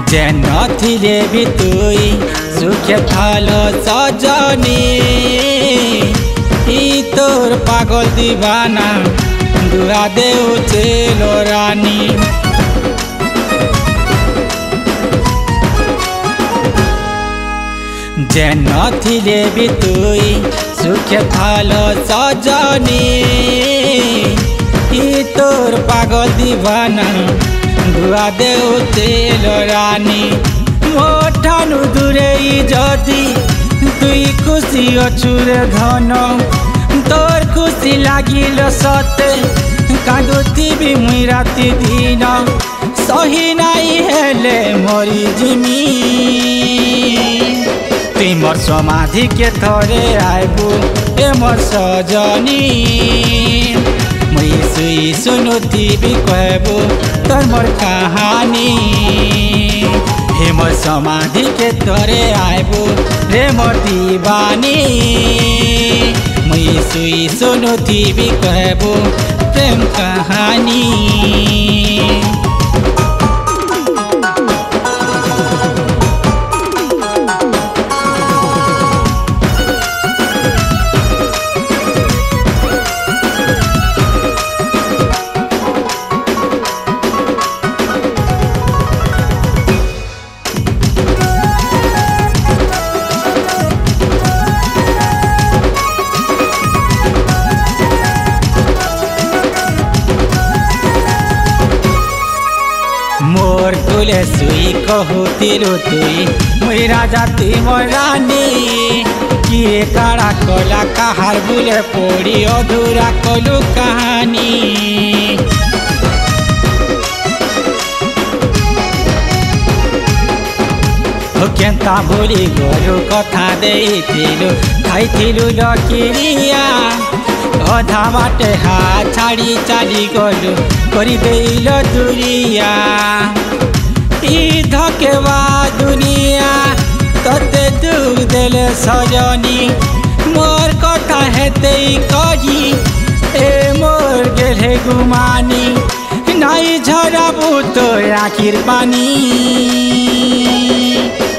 जे नथिले भी तुई सुखे थाल सजनी ई तोर पागल दीवाना दुआ देउचे लो रानी। जे नथिले भी तुई सुखे थाल सजनी ई तोर पागल दीवाना दुआ देउचे लो रानी। मोठानु दूरे जदि तुई खुशी अछुरे धन तोर खुशी लागिल सते कांदुथिबी मुई राति दिन सही नाई हेले मरी जिमी। तुई मोर समाधि के थरे आइबू ए मोर सजनी मुई सुई सुनुथिबी कहबू तोर मोर कहानी। हे मोर समाधि के तोरे आइबू रे मोर दीवानी मुई सुई सुनुथिबी कहबू प्रेम कहानी। मोर तुले सुई कहूतिलु तुई मुई राजा तुई मोर रानी किए काड़ा कला कहार बुले पड़ी अधूरा कलु कहानी। केन्ता भूली गलु कथा देइथिलु खाइथिलु लकिरिया अधा बाटे हाथ छाड़ी चाली गलु करी देइल दुरिया। ई धकेवा दुनिया तते दुख देले सजनी मोर कथा हेते कही ए मोर गेले गुमानी नाई झराबू तो आखिर पानी।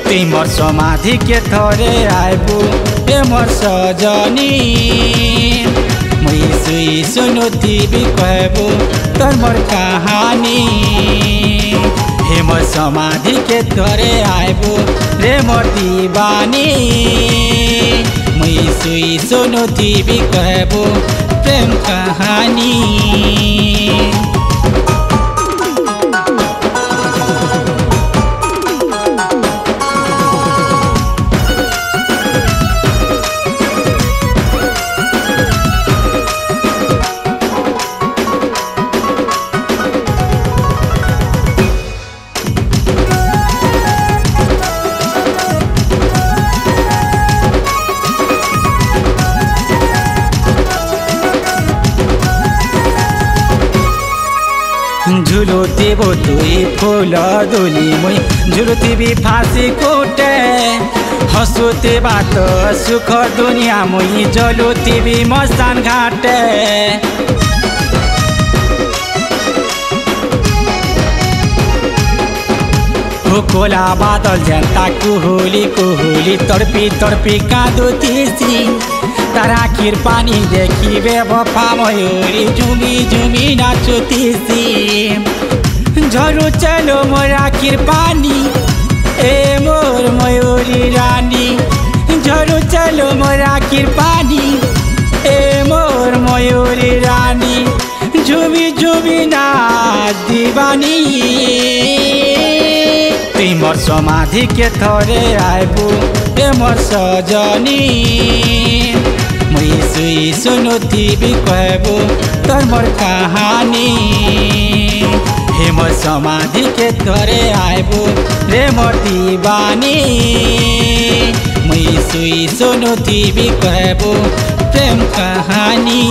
तुई मोर समाधि के थरे आइबू ए मोर सजनी मुई सुई सुनुथिबी कहबू तोर मोर कहानी। हे मोर समाधि के तोरे आइबू रे मोर दीवानी मुई सुई सुनुथिबी कहबू प्रेम कहानी। झुलुथिबू तुई फूल दुली मुई झुलुथिबी फांसी कुटे हसुथिबा तो सुख दुनिया मुई जलुथिबी मसान घाटे। कोला बादल जनता कुहुली कुहुली तड़पी तड़पी कांदुथिसी तारा आखिर पानी देखी बेवफा मयूरी झुमी झुमी नाचुथिसी। झरू चलो मोर आखिर पानी ए मोर मयूरी रानी झरू चलो मोर आखिर पानी ए मोर मयूरी रानी झुमी झुमी नाच दीवानी। तुई मोर समाधि के थरे आइबू ए मोर सजनी मुई सुई सुनुथिबी कहबू तोर मोर कहानी। हे मोर समाधि के तोरे आइबू रे मोर दीवानी मुई सुई सुनुथिबी कहबू प्रेम कहानी।